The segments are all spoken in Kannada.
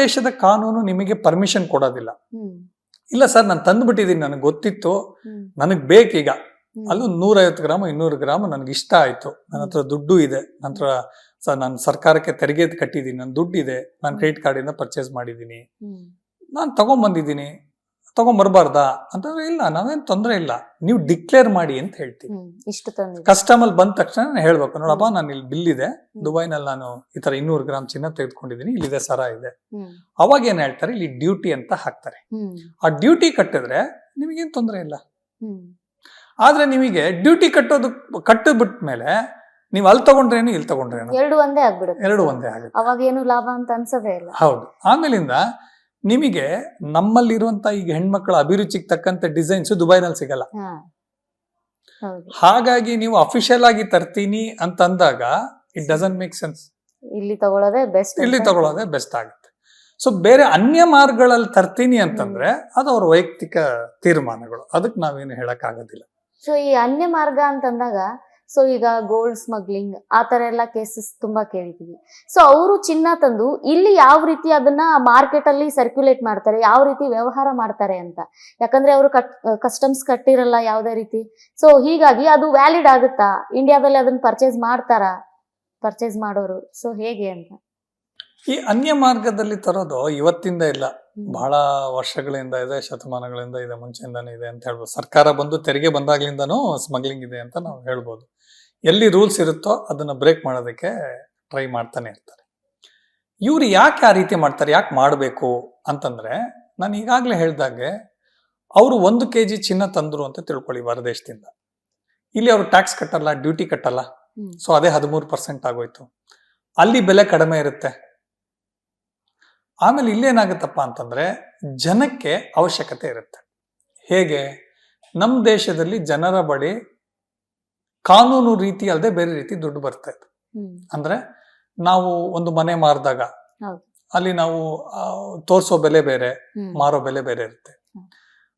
ದೇಶದ ಕಾನೂನು ನಿಮಗೆ ಪರ್ಮಿಷನ್ ಕೊಡೋದಿಲ್ಲ. ಹ್ಮ್ ಇಲ್ಲ ಸರ್ ನಾನು ತಂದ್ಬಿಟ್ಟಿದ್ದೀನಿ, ನನಗೆ ಗೊತ್ತಿತ್ತು, ಹ್ಮ್ ನನಗೆ ಬೇಕೀಗ, ಹ್ಮ್ ಅಲ್ಲೂ 150 ಗ್ರಾಮ್ 200 ಗ್ರಾಮ್ ನನಗೆ ಇಷ್ಟ ಆಯ್ತು, ನನ್ನ ಹತ್ರ ದುಡ್ಡು ಇದೆ, ನಂತರ ನಾನು ಸರ್ಕಾರಕ್ಕೆ ತೆರಿಗೆ ಕಟ್ಟಿದ್ದೀನಿ, ನನ್ನ ದುಡ್ಡಿದೆ, ನಾನು ಕ್ರೆಡಿಟ್ ಕಾರ್ಡಿಂದ ಪರ್ಚೇಸ್ ಮಾಡಿದ್ದೀನಿ, ಹ್ಮ್ ನಾನು ತಗೊಂಡ್ಬಂದಿದ್ದೀನಿ, ತಗೊಂಡ್ಬರ್ಬಾರ್ದಾ ಅಂತಂದ್ರೆ ಇಲ್ಲ, ನಾವೇನು ತೊಂದರೆ ಇಲ್ಲ, ನೀವು ಡಿಕ್ಲೇರ್ ಮಾಡಿ ಅಂತ ಹೇಳ್ತೀವಿ. ಇಷ್ಟು ತಂದಿದೆ. ಕಸ್ಟಮರ್ ಬಂದ ತಕ್ಷಣ ನಾನು ಹೇಳ್ಬೇಕು, ನೋಡಪ್ಪ ನಾನು ಇಲ್ಲಿ ಬಿಲ್ ಇದೆ, ದುಬೈನಲ್ಲಿ ನಾನು ಈ ತರ 200 ಗ್ರಾಮ್ ಚಿನ್ನ ತೆಗೆದುಕೊಂಡಿದ್ದೀನಿ, ಇಲ್ಲಿದೆ ಸರ ಇದೆ. ಹ್ಮ್ ಅವಾಗ ಏನ್ ಹೇಳ್ತಾರೆ, ಇಲ್ಲಿ ಡ್ಯೂಟಿ ಅಂತ ಹಾಕ್ತಾರೆ. ಹ್ಮ್ ಆ ಡ್ಯೂಟಿ ಕಟ್ಟಿದ್ರೆ ನಿಮಗೇನು ತೊಂದರೆ ಇಲ್ಲ. ಹ್ಮ್ ಆದ್ರೆ ನಿಮಗೆ ಡ್ಯೂಟಿ ಕಟ್ಟಿಬಿಟ್ಟ ಮೇಲೆ ನೀವು ಅಲ್ಲಿ ತಗೊಂಡ್ರೇನು ಇಲ್ಲಿ ತಗೊಂಡ್ರೇನು ಎರಡು ಒಂದೇ ಆಗ್ಬಿಡುತ್ತೆ. ಎರಡು ಒಂದೇ ಆಗುತ್ತೆ. ಅವಾಗ ಏನು ಲಾಭ ಅಂತ ಅನ್ಸೋದೇ ಇಲ್ಲ. ಹೌದು. ಆಮೇಲಿಂದ ನಿಮಗೆ ನಮ್ಮಲ್ಲಿರುವಂತ ಈಗ ಹೆಣ್ಮಕ್ಳ ಅಭಿರುಚಿಗೆ ತಕ್ಕಂತ ಡಿಸೈನ್ಸ್ ದುಬೈನಲ್ಲಿ ಸಿಗಲ್ಲ. ಹಾ ಹೌದು. ಹಾಗಾಗಿ ನೀವು ಅಫಿಷಿಯಲ್ ಆಗಿ ತರ್ತೀನಿ ಅಂತ ಅಂದಾಗ ಇಟ್ ಡಸಂಟ್ ಮೇಕ್ ಸೆನ್ಸ್. ಇಲ್ಲಿ ತಗೊಳ್ಳೋದೇ ಬೆಸ್ಟ್. ಇಲ್ಲಿ ತಗೊಳ್ಳೋದೇ ಬೆಸ್ಟ್ ಆಗುತ್ತೆ. ಸೊ ಬೇರೆ ಅನ್ಯ ಮಾರ್ಗಗಳಲ್ಲಿ ತರ್ತೀನಿ ಅಂತಂದ್ರೆ ಅದು ಅವ್ರ ವೈಯಕ್ತಿಕ ತೀರ್ಮಾನಗಳು, ಅದಕ್ಕೆ ನಾವೇನು ಹೇಳಕ್ ಆಗೋದಿಲ್ಲ. ಸೊ ಈ ಅನ್ಯ ಮಾರ್ಗ ಅಂತಂದಾಗ, ಸೊ ಈಗ ಗೋಲ್ಡ್ ಸ್ಮಗ್ಲಿಂಗ್ ಆ ತರ ಎಲ್ಲ ಕೇಸಸ್ ತುಂಬಾ ಕೇಳಿದೀವಿ. ಸೊ ಅವರು ಚಿನ್ನ ತಂದು ಇಲ್ಲಿ ಯಾವ ರೀತಿ ಅದನ್ನ ಮಾರ್ಕೆಟ್ ಅಲ್ಲಿ ಸರ್ಕ್ಯುಲೇಟ್ ಮಾಡ್ತಾರೆ, ಯಾವ ರೀತಿ ವ್ಯವಹಾರ ಮಾಡ್ತಾರೆ ಅಂತ. ಯಾಕಂದ್ರೆ ಅವರು ಕಸ್ಟಮ್ಸ್ ಕಟ್ಟಿರಲ್ಲ ಯಾವುದೇ ರೀತಿ. ಸೊ ಹೀಗಾಗಿ ಅದು ವ್ಯಾಲಿಡ್ ಆಗುತ್ತಾ, ಇಂಡಿಯಾದಲ್ಲಿ ಅದನ್ನ ಪರ್ಚೇಸ್ ಮಾಡೋರು, ಸೊ ಹೇಗೆ ಅಂತ. ಈ ಅನ್ಯ ಮಾರ್ಗದಲ್ಲಿ ತರೋದು ಇವತ್ತಿಂದ ಇಲ್ಲ, ಬಹಳ ವರ್ಷಗಳಿಂದ ಇದೆ, ಶತಮಾನಗಳಿಂದ ಇದೆ, ಮುಂಚೆಯಿಂದಾನು ಇದೆ ಅಂತ ಹೇಳ್ಬೋದು. ಸರ್ಕಾರ ಬಂದು ತೆರಿಗೆ ಬಂದಾಗ್ಲಿಂದನೂ ಸ್ಮಗ್ಲಿಂಗ್ ಇದೆ ಅಂತ ನಾವು ಹೇಳ್ಬೋದು. ಎಲ್ಲಿ ರೂಲ್ಸ್ ಇರುತ್ತೋ ಅದನ್ನ ಬ್ರೇಕ್ ಮಾಡೋದಕ್ಕೆ ಟ್ರೈ ಮಾಡ್ತಾನೆ ಇರ್ತಾರೆ. ಇವ್ರು ಯಾಕೆ ಆ ರೀತಿ ಮಾಡ್ತಾರೆ, ಯಾಕೆ ಮಾಡಬೇಕು ಅಂತಂದ್ರೆ, ನಾನು ಈಗಾಗಲೇ ಹೇಳ್ದಾಗೆ ಅವರು 1 kg ಚಿನ್ನ ತಂದ್ರು ಅಂತ ತಿಳ್ಕೊಳ್ಳಿ ಹೊರದೇಶದಿಂದ. ಇಲ್ಲಿ ಅವರು ಟ್ಯಾಕ್ಸ್ ಕಟ್ಟಲ್ಲ, ಡ್ಯೂಟಿ ಕಟ್ಟಲ್ಲ, ಸೊ ಅದೇ 13% ಆಗೋಯ್ತು. ಅಲ್ಲಿ ಬೆಲೆ ಕಡಿಮೆ ಇರುತ್ತೆ. ಆಮೇಲೆ ಇಲ್ಲೇನಾಗುತ್ತಪ್ಪ ಅಂತಂದ್ರೆ ಜನಕ್ಕೆ ಅವಶ್ಯಕತೆ ಇರುತ್ತೆ. ಹೇಗೆ, ನಮ್ಮ ದೇಶದಲ್ಲಿ ಜನರ ಬಳಿ ಕಾನೂನು ರೀತಿ ಅಲ್ಲದೆ ಬೇರೆ ರೀತಿ ದುಡ್ಡು ಬರ್ತಾ ಇದೆ. ಅಂದ್ರೆ ನಾವು ಒಂದು ಮನೆ ಮಾರಿದಾಗ ಅಲ್ಲಿ ನಾವು ತೋರಿಸೋ ಬೆಲೆ ಬೇರೆ, ಮಾರೋ ಬೆಲೆ ಬೇರೆ ಇರುತ್ತೆ.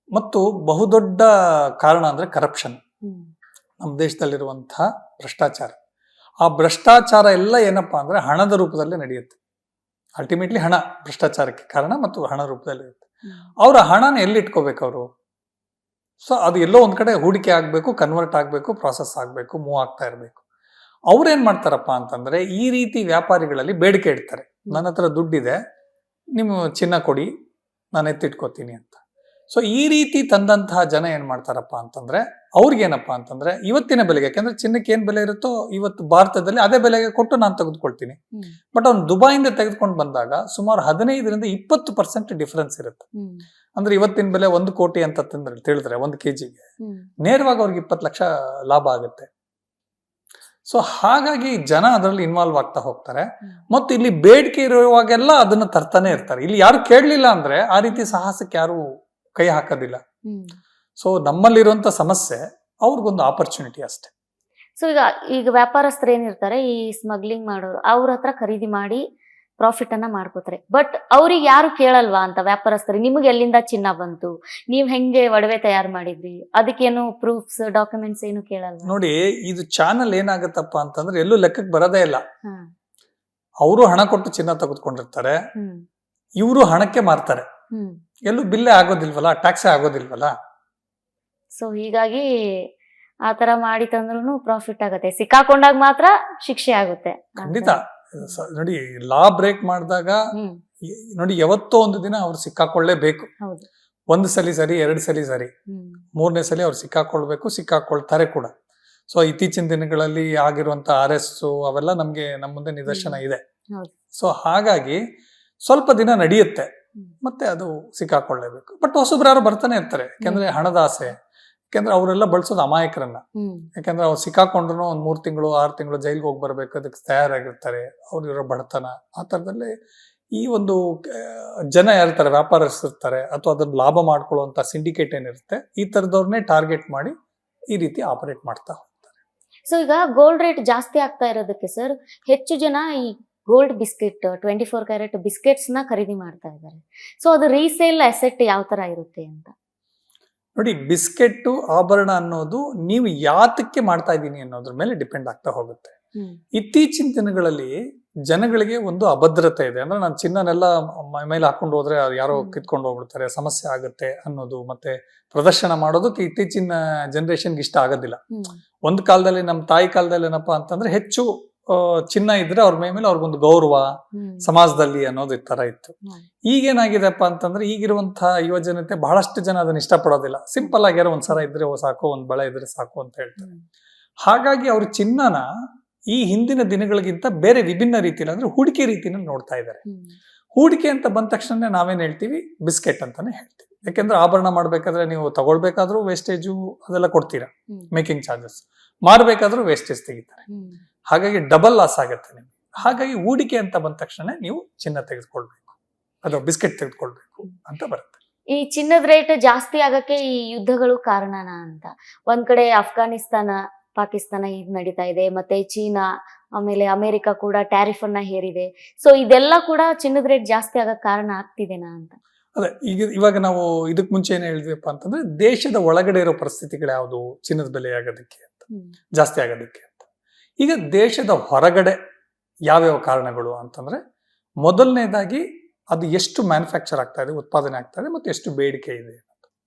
ಮತ್ತು ಬಹುದೊಡ್ಡ ಕಾರಣ ಅಂದ್ರೆ ಕರಪ್ಷನ್, ನಮ್ಮ ದೇಶದಲ್ಲಿರುವಂತಹ ಭ್ರಷ್ಟಾಚಾರ. ಆ ಭ್ರಷ್ಟಾಚಾರ ಎಲ್ಲ ಏನಪ್ಪಾ ಅಂದ್ರೆ ಹಣದ ರೂಪದಲ್ಲೇ ನಡೆಯುತ್ತೆ. ಅಲ್ಟಿಮೇಟ್ಲಿ ಹಣ ಭ್ರಷ್ಟಾಚಾರಕ್ಕೆ ಕಾರಣ ಮತ್ತು ಹಣ ರೂಪದಲ್ಲಿ ಇರುತ್ತೆ. ಅವರ ಹಣನ ಎಲ್ಲಿ ಇಟ್ಕೋಬೇಕು ಅವರು? ಸೊ ಅದು ಎಲ್ಲೋ ಒಂದ್ ಕಡೆ ಹೂಡಿಕೆ ಆಗ್ಬೇಕು, ಕನ್ವರ್ಟ್ ಆಗ್ಬೇಕು, ಪ್ರಾಸೆಸ್ ಆಗ್ಬೇಕು, ಮೂವ್ ಆಗ್ತಾ ಇರಬೇಕು. ಅವ್ರೇನ್ ಮಾಡ್ತಾರಪ್ಪ ಅಂತಂದ್ರೆ ಈ ರೀತಿ ವ್ಯಾಪಾರಿಗಳಲ್ಲಿ ಬೇಡಿಕೆ ಇಡ್ತಾರೆ, ನನ್ನ ಹತ್ರ ದುಡ್ಡಿದೆ, ನೀವು ಚಿನ್ನ ಕೊಡಿ, ನಾನು ಎತ್ತಿಟ್ಕೋತೀನಿ ಅಂತ. ಸೊ ಈ ರೀತಿ ತಂದಂತಹ ಜನ ಏನ್ ಮಾಡ್ತಾರಪ್ಪ ಅಂತಂದ್ರೆ ಅವ್ರಿಗೇನಪ್ಪಾ ಅಂತಂದ್ರೆ ಇವತ್ತಿನ ಬೆಲೆಗೆ, ಯಾಕಂದ್ರೆ ಚಿನ್ನಕ್ಕೆ ಏನ್ ಬೆಲೆ ಇರುತ್ತೋ ಇವತ್ತು ಭಾರತದಲ್ಲಿ ಅದೇ ಬೆಲೆಗೆ ಕೊಟ್ಟು ನಾನು ತೆಗೆದುಕೊಳ್ತೀನಿ. ಬಟ್ ಅವ್ನು ದುಬೈಯಿಂದ ತೆಗೆದುಕೊಂಡು ಬಂದಾಗ ಸುಮಾರು 15% ಡಿಫರೆನ್ಸ್ ಇರುತ್ತೆ. ಅಂದ್ರೆ ಇವತ್ತಿನ ಬೆಲೆ 1 ಕೋಟಿ ಅಂತ ತಿಳಿದ್ರೆ 1 kgಗೆ ನೇರವಾಗಿ ಅವ್ರಿಗೆ 20 ಲಕ್ಷ ಲಾಭ ಆಗುತ್ತೆ. ಸೊ ಹಾಗಾಗಿ ಜನ ಅದರಲ್ಲಿ ಇನ್ವಾಲ್ವ್ ಆಗ್ತಾ ಹೋಗ್ತಾರೆ. ಮತ್ತು ಇಲ್ಲಿ ಬೇಡಿಕೆ ಇರುವಾಗೆಲ್ಲ ಅದನ್ನ ತರ್ತಾನೆ ಇರ್ತಾರೆ. ಇಲ್ಲಿ ಯಾರು ಕೇಳಲಿಲ್ಲ ಅಂದ್ರೆ ಆ ರೀತಿ ಸಾಹಸಕ್ಕೆ ಯಾರು ಕೈ ಹಾಕೋದಿಲ್ಲ. ಸೊ ನಮ್ಮಲ್ಲಿರುವಂತ ಸಮಸ್ಯೆ ಅವ್ರಿಗೊಂದು ಆಪರ್ಚುನಿಟಿ ಅಷ್ಟೇ. ಸೊ ಈಗ ವ್ಯಾಪಾರಸ್ಥರು ಏನಿರ್ತಾರೆ, ಈ ಸ್ಮಗ್ಲಿಂಗ್ ಮಾಡೋರು, ಅವ್ರ ಹತ್ರ ಖರೀದಿ ಮಾಡಿ ಪ್ರಾಫಿಟ್ ಅನ್ನ ಮಾಡ್ಕೋತಾರೆ. ಬಟ್ ಅವ್ರಿಗೆ ಯಾರು ಕೇಳಲ್ವಾ ಅಂತ ವ್ಯಾಪಾರಸ್ಥರು, ನಿಮ್ಗೆ ಎಲ್ಲಿಂದ ಚಿನ್ನ ಬಂತು, ನೀವ್ ಹೆಂಗೆ ಒಡವೆ ತಯಾರು ಮಾಡಿದ್ರಿ, ಅದಕ್ಕೇನು ಪ್ರೂಫ್ಸ್ ಡಾಕ್ಯುಮೆಂಟ್ಸ್ ಏನು ಕೇಳಲ್ವಾ? ನೋಡಿ, ಇದು ಚಾನಲ್ ಏನಾಗತ್ತಪ್ಪ ಅಂತಂದ್ರೆ ಎಲ್ಲೂ ಲೆಕ್ಕಕ್ಕೆ ಬರೋದೇ ಇಲ್ಲ. ಅವರು ಹಣ ಕೊಟ್ಟು ಚಿನ್ನ ತೆಗೆದುಕೊಂಡಿರ್ತಾರೆ, ಇವರು ಹಣಕ್ಕೆ ಮಾರ್ತಾರೆ, ಎಲ್ಲೂ ಬಿಲ್ಲೇ ಆಗೋದಿಲ್ವಲ್ಲ, ಟ್ಯಾಕ್ಸೇ ಆಗೋದಿಲ್ವಲ್ಲ. ಸೊ ಹೀಗಾಗಿ ಆತರ ಮಾಡಿ ತಂದ್ರೂ ಪ್ರಾಫಿಟ್ ಆಗುತ್ತೆ, ಸಿಕ್ಕಾಕೊಂಡಾಗ ಮಾತ್ರ ಶಿಕ್ಷೆ ಆಗುತ್ತೆ. ಖಂಡಿತ. ನೋಡಿ, ಲಾ ಬ್ರೇಕ್ ಮಾಡಿದಾಗ ನೋಡಿ ಯಾವತ್ತೋ ಒಂದು ದಿನ ಅವ್ರು ಸಿಕ್ಕಾಕೊಳ್ಳೇಬೇಕು. 1 ಸಲ ಸರಿ, 2 ಸಲ ಸರಿ, 3ನೇ ಸಲ ಅವ್ರು ಸಿಕ್ಕಾಕೊಳ್ತಾರೆ ಕೂಡ. ಸೊ ಇತ್ತೀಚಿನ ದಿನಗಳಲ್ಲಿ ಆಗಿರುವಂತ RS ಅವೆಲ್ಲ ನಮ್ಮ ಮುಂದೆ ನಿದರ್ಶನ ಇದೆ. ಸೊ ಹಾಗಾಗಿ ಸ್ವಲ್ಪ ದಿನ ನಡೆಯುತ್ತೆ, ಮತ್ತೆ ಅದು ಸಿಕ್ಕಾಕೊಳ್ಳೇಬೇಕು. ಬಟ್ ಹೊಸಬ್ರು ಬರ್ತಾನೆ ಇರ್ತಾರೆ, ಯಾಕಂದ್ರೆ ಹಣದ ಆಸೆ, ಯಾಕಂದ್ರೆ ಅವರೆಲ್ಲ ಬಳಸೋದು ಅಮಾಯಕರನ್ನ. ಯಾಕಂದ್ರೆ ಅವ್ರು ಸಿಕ್ಕಾಕೊಂಡ್ರು 1 3 ತಿಂಗಳು 6 ತಿಂಗಳು ಜೈಲ್ಗೆ ಹೋಗಿ ಬರ್ಬೇಕು, ಅದಕ್ಕೆ ತಯಾರಾಗಿರ್ತಾರೆ. ಅವ್ರಿರೋ ಬಡತನ ಆ ತರದಲ್ಲಿ ಈ ಒಂದು ಜನ ಯಾರಿರ್ತಾರೆ, ವ್ಯಾಪಾರಸ್ಥರಿರ್ತಾರೆ, ಅಥವಾ ಅದನ್ನ ಲಾಭ ಮಾಡ್ಕೊಳ್ಳುವಂತ ಸಿಂಡಿಕೇಟ್ ಏನಿರುತ್ತೆ, ಈ ತರದವ್ರನ್ನೇ ಟಾರ್ಗೆಟ್ ಮಾಡಿ ಈ ರೀತಿ ಆಪರೇಟ್ ಮಾಡ್ತಾ ಹೋಗ್ತಾರೆ. ಸೊ ಈಗ ಗೋಲ್ಡ್ ರೇಟ್ ಜಾಸ್ತಿ ಆಗ್ತಾ ಇರೋದಕ್ಕೆ ಸರ್, ಹೆಚ್ಚು ಜನ ಈ ಗೋಲ್ಡ್ ಬಿಸ್ಕೆಟ್ 24 ಕ್ಯಾರೆಟ್ ಬಿಸ್ಕೆಟ್ಸ್ ನ ಖರೀದಿ ಮಾಡ್ತಾ ಇದ್ದಾರೆ. ಸೊ ಅದು ರೀಸೇಲ್ ಅಸೆಟ್ ಯಾವ ತರ ಇರುತ್ತೆ ಅಂತ. ನೋಡಿ, ಬಿಸ್ಕೆಟ್ ಆಭರಣ ಅನ್ನೋದು ನೀವು ಯಾತಕ್ಕೆ ಮಾಡ್ತಾ ಇದ್ದೀನಿ ಅನ್ನೋದ್ರ ಮೇಲೆ ಡಿಪೆಂಡ್ ಆಗ್ತಾ ಹೋಗುತ್ತೆ. ಇತ್ತೀಚಿನ ದಿನಗಳಲ್ಲಿ ಜನಗಳಿಗೆ ಒಂದು ಅಭದ್ರತೆ ಇದೆ. ಅಂದ್ರೆ ನಾನು ಚಿನ್ನನೆಲ್ಲ ಮೇಲೆ ಹಾಕೊಂಡು ಹೋದ್ರೆ ಯಾರೋ ಕಿತ್ಕೊಂಡು ಹೋಗ್ಬಿಡ್ತಾರೆ, ಸಮಸ್ಯೆ ಆಗುತ್ತೆ ಅನ್ನೋದು, ಮತ್ತೆ ಪ್ರದರ್ಶನ ಮಾಡೋದಕ್ಕೆ ಇತ್ತೀಚಿನ ಜನರೇಷನ್ಗೆ ಇಷ್ಟ ಆಗೋದಿಲ್ಲ. ಒಂದು ಕಾಲದಲ್ಲಿ ನಮ್ಮ ತಾಯಿ ಕಾಲದಲ್ಲಿ ಏನಪ್ಪಾ ಅಂತಂದ್ರೆ ಹೆಚ್ಚು ಚಿನ್ನ ಇದ್ರೆ ಅವ್ರ ಮೇಲೆ ಅವ್ರಿಗೊಂದು ಗೌರವ ಸಮಾಜದಲ್ಲಿ ಅನ್ನೋದು ಈ ತರ ಇತ್ತು. ಈಗೇನಾಗಿದೆಪ್ಪ ಅಂತಂದ್ರೆ ಈಗಿರುವಂತಹ ಯುವ ಜನತೆ ಬಹಳಷ್ಟು ಜನ ಅದನ್ನ ಇಷ್ಟಪಡೋದಿಲ್ಲ. ಸಿಂಪಲ್ ಆಗಿರೋ ಒಂದ್ಸರ ಇದ್ರೆ ಸಾಕು, ಒಂದ್ ಬಳೆ ಇದ್ರೆ ಸಾಕು ಅಂತ ಹೇಳ್ತಾರೆ. ಹಾಗಾಗಿ ಅವ್ರ ಚಿನ್ನನ ಈ ಹಿಂದಿನ ದಿನಗಳಿಗಿಂತ ಬೇರೆ ವಿಭಿನ್ನ ರೀತಿಯಲ್ಲಿ ಅಂದ್ರೆ ಹೂಡಿಕೆ ರೀತಿಯಲ್ಲಿ ನೋಡ್ತಾ ಇದ್ದಾರೆ. ಹೂಡಿಕೆ ಅಂತ ಬಂದ ತಕ್ಷಣ ನಾವೇನ್ ಹೇಳ್ತೀವಿ, ಬಿಸ್ಕೆಟ್ ಅಂತಾನೆ ಹೇಳ್ತೀವಿ. ಯಾಕೆಂದ್ರೆ ಆಭರಣ ಮಾಡ್ಬೇಕಾದ್ರೆ ನೀವು ತಗೊಳ್ಬೇಕಾದ್ರೂ ವೇಸ್ಟೇಜು ಅದೆಲ್ಲ ಕೊಡ್ತೀರಾ, ಮೇಕಿಂಗ್ ಚಾರ್ಜಸ್, ಮಾರ್ಬೇಕಾದ್ರೂ ವೇಸ್ಟೇಜ್ ತೆಗಿತಾರೆ. ಹಾಗಾಗಿ ಡಬಲ್ ಲಾಸ್ ಆಗತ್ತೆ ನಿಮ್ಗೆ. ಹಾಗಾಗಿ ಹೂಡಿಕೆ ಅಂತ ಬಂದ ತಕ್ಷಣ ನೀವು ಚಿನ್ನ ತೆಗೆದುಕೊಳ್ಬೇಕು, ಅಥವಾ ಬಿಸ್ಕೆಟ್ ತೆಗೆದುಕೊಳ್ಬೇಕು ಅಂತ ಬರುತ್ತೆ. ಈ ಚಿನ್ನದ ರೇಟ್ ಜಾಸ್ತಿ ಆಗಕ್ಕೆ ಈ ಯುದ್ಧಗಳು ಕಾರಣನಾ ಅಂತ? ಒಂದ್ ಕಡೆ ಅಫ್ಘಾನಿಸ್ತಾನ, ಪಾಕಿಸ್ತಾನ ಇದು ನಡೀತಾ ಇದೆ, ಮತ್ತೆ ಚೀನಾ, ಆಮೇಲೆ ಅಮೆರಿಕ ಕೂಡ ಟ್ಯಾರಿಫ್ ಅನ್ನ ಹೇರಿದೆ. ಸೊ ಇದೆಲ್ಲ ಕೂಡ ಚಿನ್ನದ ರೇಟ್ ಜಾಸ್ತಿ ಆಗಕ್ ಕಾರಣ ಆಗ್ತಿದೆನಾ ಅಂತ? ಅದೇ ಇವಾಗ ನಾವು ಇದಕ್ ಮುಂಚೆ ಏನ್ ಹೇಳಿದ್ವಿಪ್ಪ ಅಂತಂದ್ರೆ ದೇಶದ ಒಳಗಡೆ ಇರೋ ಪರಿಸ್ಥಿತಿಗಳು ಯಾವುದು ಚಿನ್ನದ ಬೆಲೆ ಆಗೋದಕ್ಕೆ ಅಂತ, ಜಾಸ್ತಿ ಆಗೋದಕ್ಕೆ ಅಂತ. ಈಗ ದೇಶದ ಹೊರಗಡೆ ಯಾವ್ಯಾವ ಕಾರಣಗಳು ಅಂತಂದ್ರೆ, ಮೊದಲನೇದಾಗಿ ಅದು ಎಷ್ಟು ಮ್ಯಾನುಫ್ಯಾಕ್ಚರ್ ಆಗ್ತಾ ಇದೆ, ಉತ್ಪಾದನೆ ಆಗ್ತಾ ಇದೆ, ಮತ್ತೆ ಎಷ್ಟು ಬೇಡಿಕೆ ಇದೆ.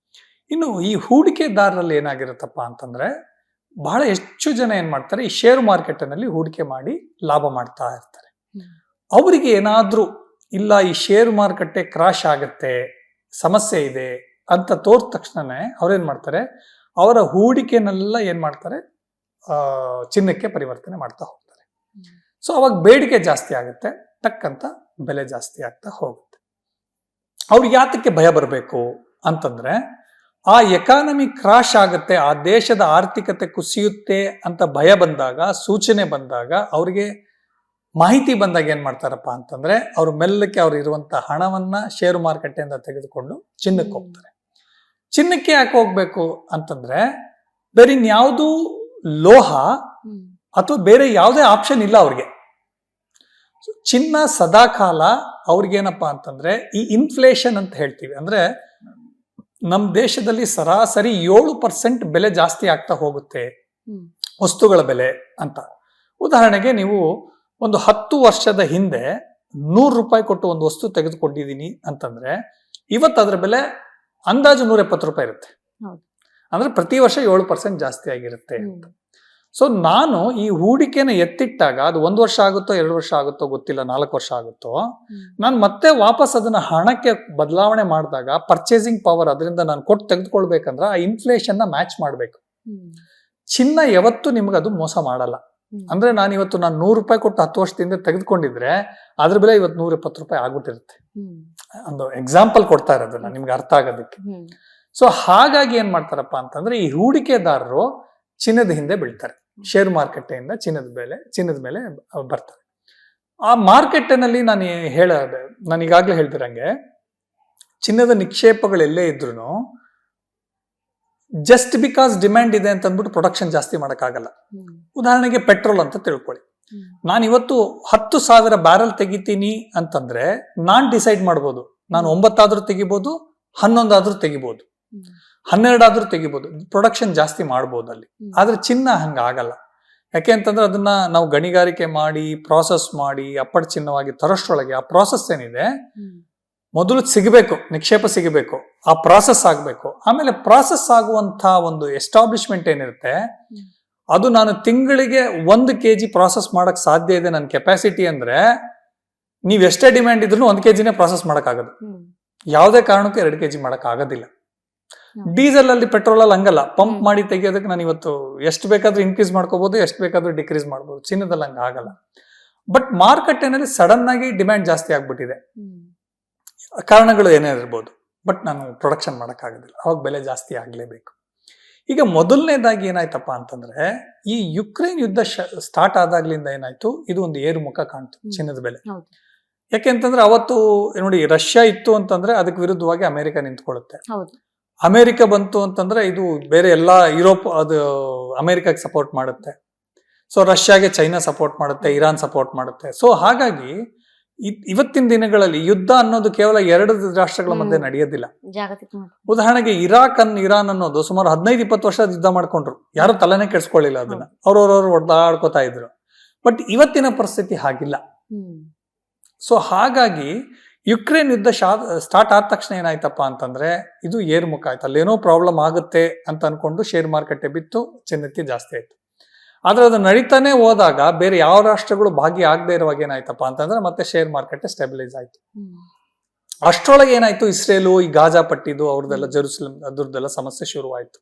ಇನ್ನು ಈ ಹೂಡಿಕೆದಾರರಲ್ಲಿ ಏನಾಗಿರುತ್ತಪ್ಪ ಅಂತಂದ್ರೆ, ಬಹಳ ಹೆಚ್ಚು ಜನ ಏನ್ ಮಾಡ್ತಾರೆ, ಈ ಶೇರ್ ಮಾರ್ಕೆಟ್ನಲ್ಲಿ ಹೂಡಿಕೆ ಮಾಡಿ ಲಾಭ ಮಾಡ್ತಾ ಇರ್ತಾರೆ. ಅವರಿಗೆ ಏನಾದ್ರೂ ಇಲ್ಲ ಈ ಶೇರ್ ಮಾರುಕಟ್ಟೆ ಕ್ರಾಶ್ ಆಗತ್ತೆ, ಸಮಸ್ಯೆ ಇದೆ ಅಂತ ತೋರ್ದ ತಕ್ಷಣನೇ ಅವ್ರೇನ್ ಮಾಡ್ತಾರೆ, ಅವರ ಹೂಡಿಕೆನೆಲ್ಲ ಏನ್ ಮಾಡ್ತಾರೆ, ಚಿನ್ನಕ್ಕೆ ಪರಿವರ್ತನೆ ಮಾಡ್ತಾ ಹೋಗ್ತಾರೆ. ಸೊ ಅವಾಗ ಬೇಡಿಕೆ ಜಾಸ್ತಿ ಆಗುತ್ತೆ, ತಕ್ಕಂತ ಬೆಲೆ ಜಾಸ್ತಿ ಆಗ್ತಾ ಹೋಗುತ್ತೆ. ಅವ್ರಿಗೆ ಯಾತಕ್ಕೆ ಭಯ ಬರಬೇಕು ಅಂತಂದ್ರೆ, ಆ ಎಕಾನಮಿ ಕ್ರಾಶ್ ಆಗುತ್ತೆ, ಆ ದೇಶದ ಆರ್ಥಿಕತೆ ಕುಸಿಯುತ್ತೆ ಅಂತ ಭಯ ಬಂದಾಗ, ಸೂಚನೆ ಬಂದಾಗ, ಅವ್ರಿಗೆ ಮಾಹಿತಿ ಬಂದಾಗ ಏನ್ ಮಾಡ್ತಾರಪ್ಪ ಅಂತಂದ್ರೆ, ಅವ್ರು ಮೆಲ್ಲಕ್ಕೆ ಅವ್ರು ಇರುವಂತ ಹಣವನ್ನ ಷೇರು ಮಾರುಕಟ್ಟೆಯಿಂದ ತೆಗೆದುಕೊಂಡು ಚಿನ್ನಕ್ಕೆ ಹೋಗ್ತಾರೆ. ಚಿನ್ನಕ್ಕೆ ಯಾಕೆ ಹೋಗ್ಬೇಕು ಅಂತಂದ್ರೆ, ಬೇರೆ ಇನ್ಯಾವುದೂ ಲೋಹ ಅಥವಾ ಬೇರೆ ಯಾವುದೇ ಆಪ್ಷನ್ ಇಲ್ಲ ಅವ್ರಿಗೆ. ಚಿನ್ನ ಸದಾಕಾಲ ಅವ್ರಿಗೇನಪ್ಪಾ ಅಂತಂದ್ರೆ, ಈ ಇನ್ಫ್ಲೇಷನ್ ಅಂತ ಹೇಳ್ತೀವಿ, ಅಂದ್ರೆ ನಮ್ಮ ದೇಶದಲ್ಲಿ ಸರಾಸರಿ 7% ಬೆಲೆ ಜಾಸ್ತಿ ಆಗ್ತಾ ಹೋಗುತ್ತೆ ವಸ್ತುಗಳ ಬೆಲೆ ಅಂತ. ಉದಾಹರಣೆಗೆ ನೀವು ಒಂದು 10 ವರ್ಷದ ಹಿಂದೆ 100 ರೂಪಾಯಿ ಕೊಟ್ಟು ಒಂದು ವಸ್ತು ತೆಗೆದುಕೊಂಡಿದ್ದೀನಿ ಅಂತಂದ್ರೆ, ಇವತ್ತು ಅದ್ರ ಬೆಲೆ ಅಂದಾಜು 170 ರೂಪಾಯಿ ಇರುತ್ತೆ. ಅಂದ್ರೆ ಪ್ರತಿ ವರ್ಷ 7% ಜಾಸ್ತಿ ಆಗಿರುತ್ತೆ ಅಂತ. ಸೊ ನಾನು ಈ ಹೂಡಿಕೆನ ಎತ್ತಿಟ್ಟಾಗ ಅದು 1 ವರ್ಷ ಆಗುತ್ತೋ 2 ವರ್ಷ ಆಗುತ್ತೋ ಗೊತ್ತಿಲ್ಲ, 4 ವರ್ಷ ಆಗುತ್ತೋ, ನಾನು ಮತ್ತೆ ವಾಪಸ್ ಅದನ್ನ ಹಣಕ್ಕೆ ಬದಲಾವಣೆ ಮಾಡಿದಾಗ ಪರ್ಚೇಸಿಂಗ್ ಪವರ್ ಅದರಿಂದ ನಾನು ಕೊಟ್ಟು ತೆಗೆದುಕೊಳ್ಬೇಕಂದ್ರೆ ಆ ಇನ್ಫ್ಲೇಷನ್ ನ ಮ್ಯಾಚ್ ಮಾಡ್ಬೇಕು. ಚಿನ್ನ ಯಾವತ್ತು ನಿಮ್ಗೆ ಅದು ಮೋಸ ಮಾಡಲ್ಲ. ಅಂದ್ರೆ ನಾನು 100 ರೂಪಾಯಿ ಕೊಟ್ಟು 10 ವರ್ಷದಿಂದ ತೆಗೆದುಕೊಂಡಿದ್ರೆ ಅದ್ರ ಬೆಲೆ ಇವತ್ತು 170 ರೂಪಾಯಿ ಆಗ್ಬಿಟ್ಟಿರುತ್ತೆ. ಒಂದು ಎಕ್ಸಾಂಪಲ್ ಕೊಡ್ತಾ ಇರೋದನ್ನ ನಿಮ್ಗೆ ಅರ್ಥ ಆಗೋದಕ್ಕೆ. ಸೊ ಹಾಗಾಗಿ ಏನ್ ಮಾಡ್ತಾರಪ್ಪ ಅಂತಂದ್ರೆ, ಈ ಹೂಡಿಕೆದಾರರು ಚಿನ್ನದ ಹಿಂದೆ ಬೀಳ್ತಾರೆ. ಶೇರ್ ಮಾರುಕಟ್ಟೆಯಿಂದ ಚಿನ್ನದ ಮೇಲೆ ಬರ್ತಾರೆ. ಆ ಮಾರ್ಕೆಟ್ನಲ್ಲಿ ನಾನು ಈಗಾಗ್ಲೇ ಹೇಳ್ತಿರಂಗೆ, ಚಿನ್ನದ ನಿಕ್ಷೇಪಗಳೆಲ್ಲೇ ಇದ್ರು ಜಸ್ಟ್ ಬಿಕಾಸ್ ಡಿಮ್ಯಾಂಡ್ ಇದೆ ಅಂತ ಅಂದ್ಬಿಟ್ಟು ಪ್ರೊಡಕ್ಷನ್ ಜಾಸ್ತಿ ಮಾಡೋಕ್ಕಾಗಲ್ಲ. ಉದಾಹರಣೆಗೆ ಪೆಟ್ರೋಲ್ ಅಂತ ತಿಳ್ಕೊಳ್ಳಿ. ನಾನು ಇವತ್ತು 10,000 ಬ್ಯಾರಲ್ ತೆಗಿತೀನಿ ಅಂತಂದ್ರೆ ನಾನ್ ಡಿಸೈಡ್ ಮಾಡ್ಬೋದು, ನಾನು 9 ಆದ್ರೂ ತೆಗಿಬೋದು, 11 ಆದ್ರೂ ತೆಗಿಬೋದು, 12 ಆದ್ರೂ ತೆಗಿಬೋದು, ಪ್ರೊಡಕ್ಷನ್ ಜಾಸ್ತಿ ಮಾಡ್ಬೋದು ಅಲ್ಲಿ. ಆದ್ರೆ ಚಿನ್ನ ಹಂಗ ಆಗಲ್ಲ. ಯಾಕೆ ಅಂತಂದ್ರೆ ಅದನ್ನ ನಾವು ಗಣಿಗಾರಿಕೆ ಮಾಡಿ ಪ್ರಾಸೆಸ್ ಮಾಡಿ ಅಪ್ಪಟ ಚಿನ್ನವಾಗಿ ತರೋಷ್ಟ್ರೊಳಗೆ ಆ ಪ್ರಾಸೆಸ್ ಏನಿದೆ, ಮೊದಲು ಸಿಗಬೇಕು, ನಿಕ್ಷೇಪ ಸಿಗಬೇಕು, ಆ ಪ್ರಾಸೆಸ್ ಆಗ್ಬೇಕು. ಆಮೇಲೆ ಪ್ರಾಸೆಸ್ ಆಗುವಂತ ಒಂದು ಎಸ್ಟಾಬ್ಲಿಷ್ಮೆಂಟ್ ಏನಿರುತ್ತೆ, ಅದು ನಾನು ತಿಂಗಳಿಗೆ 1 kg ಪ್ರಾಸೆಸ್ ಮಾಡಕ್ ಸಾಧ್ಯ ಇದೆ ನನ್ನ ಕೆಪಾಸಿಟಿ ಅಂದ್ರೆ, ನೀವ್ ಎಷ್ಟೇ ಡಿಮ್ಯಾಂಡ್ ಇದ್ರು 1 kgನೇ ಪ್ರಾಸೆಸ್ ಮಾಡಕ್ ಆಗೋದು. ಯಾವುದೇ ಕಾರಣಕ್ಕೂ 2 kg ಮಾಡಕ್ ಆಗೋದಿಲ್ಲ. ಡೀಸೆಲ್ ಅಲ್ಲಿ ಪೆಟ್ರೋಲ್ ಅಲ್ಲಿ ಹಂಗಲ್ಲ, ಪಂಪ್ ಮಾಡಿ ತೆಗಿಯೋದಕ್ಕೆ ನಾನು ಇವತ್ತು ಎಷ್ಟು ಬೇಕಾದ್ರೂ ಇನ್ಕ್ರೀಸ್ ಮಾಡ್ಕೋಬಹುದು, ಎಷ್ಟು ಬೇಕಾದ್ರೂ ಡಿಕ್ರೀಸ್ ಮಾಡ್ಬೋದು. ಚಿನ್ನದಲ್ಲಿ ಹಂಗ ಆಗಲ್ಲ. ಬಟ್ ಮಾರುಕಟ್ಟೆನಲ್ಲಿ ಸಡನ್ ಆಗಿ ಡಿಮ್ಯಾಂಡ್ ಜಾಸ್ತಿ ಆಗ್ಬಿಟ್ಟಿದೆ, ಕಾರಣಗಳು ಏನೇ ಇರ್ಬೋದು, ಬಟ್ ನಾನು ಪ್ರೊಡಕ್ಷನ್ ಮಾಡಕ್ ಆಗೋದಿಲ್ಲ, ಅವಾಗ ಬೆಲೆ ಜಾಸ್ತಿ ಆಗ್ಲೇಬೇಕು. ಈಗ ಮೊದಲನೇದಾಗಿ ಏನಾಯ್ತಪ್ಪ ಅಂತಂದ್ರೆ, ಈ ಯುಕ್ರೇನ್ ಯುದ್ಧ ಸ್ಟಾರ್ಟ್ ಆದಾಗ್ಲಿಂದ ಏನಾಯ್ತು, ಇದು ಒಂದು ಏರುಮುಖ ಕಾಣ್ತು ಚಿನ್ನದ ಬೆಲೆ. ಯಾಕೆಂತಂದ್ರೆ ಅವತ್ತು ನೋಡಿ, ರಷ್ಯಾ ಇತ್ತು ಅಂತಂದ್ರೆ ಅದಕ್ಕೆ ವಿರುದ್ಧವಾಗಿ ಅಮೆರಿಕ ನಿಂತ್ಕೊಳ್ಳುತ್ತೆ. ಅಮೆರಿಕ ಬಂತು ಅಂತಂದ್ರೆ ಇದು ಬೇರೆ ಎಲ್ಲಾ ಯುರೋಪ್ ಅದು ಅಮೆರಿಕಕ್ಕೆ ಸಪೋರ್ಟ್ ಮಾಡುತ್ತೆ. ಸೊ ರಷ್ಯಾಗೆ ಚೈನಾ ಸಪೋರ್ಟ್ ಮಾಡುತ್ತೆ, ಇರಾನ್ ಸಪೋರ್ಟ್ ಮಾಡುತ್ತೆ. ಸೊ ಹಾಗಾಗಿ ಇವತ್ತಿನ ದಿನಗಳಲ್ಲಿ ಯುದ್ಧ ಅನ್ನೋದು ಕೇವಲ 2 ರಾಷ್ಟ್ರಗಳ ಮಧ್ಯೆ ನಡೆಯೋದಿಲ್ಲ. ಉದಾಹರಣೆಗೆ ಇರಾನ್ ಅನ್ನೋದು ಸುಮಾರು 15-20 ವರ್ಷ ಯುದ್ಧ ಮಾಡ್ಕೊಂಡ್ರು, ಯಾರು ತಲೆನೇ ಕೆಡ್ಸ್ಕೊಳ್ಳಿಲ್ಲ ಅದನ್ನ, ಅವ್ರವ್ರವ್ರು ಹೊಡೆದಾಡ್ಕೋತಾ ಇದ್ರು. ಬಟ್ ಇವತ್ತಿನ ಪರಿಸ್ಥಿತಿ ಹಾಗಿಲ್ಲ. ಸೊ ಹಾಗಾಗಿ ಯುಕ್ರೇನ್ ಯುದ್ಧ ಸ್ಟಾರ್ಟ್ ಆದ ತಕ್ಷಣ ಏನಾಯ್ತಪ್ಪ ಅಂತಂದ್ರೆ ಇದು ಏರ್ಮುಖ ಆಯ್ತು. ಅಲ್ಲೇನೋ ಪ್ರಾಬ್ಲಮ್ ಆಗುತ್ತೆ ಅಂತ ಅನ್ಕೊಂಡು ಶೇರ್ ಮಾರ್ಕೆಟ್ ಬಿತ್ತು, ಚಿನ್ನಕ್ಕೆ ಜಾಸ್ತಿ ಆಯ್ತು. ಆದ್ರೆ ಅದು ನಡೀತಾನೆ ಹೋದಾಗ ಬೇರೆ ಯಾವ ರಾಷ್ಟ್ರಗಳು ಭಾಗಿ ಆಗದೆ ಇರುವಾಗ ಏನಾಯ್ತಪ್ಪ ಅಂತಂದ್ರೆ ಮತ್ತೆ ಶೇರ್ ಮಾರ್ಕೆಟ್ ಸ್ಟೆಬಿಲೈಸ್ ಆಯ್ತು. ಅಷ್ಟ್ರೊಳಗೆ ಏನಾಯ್ತು, ಇಸ್ರೇಲು, ಈ ಗಾಜಾ ಪಟ್ಟಿದ್ದು ಅವ್ರದ್ದೆಲ್ಲ ಜೆರುಸಲೇಮ್ ಅದ್ರದ್ದೆಲ್ಲ ಸಮಸ್ಯೆ ಶುರುವಾಯ್ತು.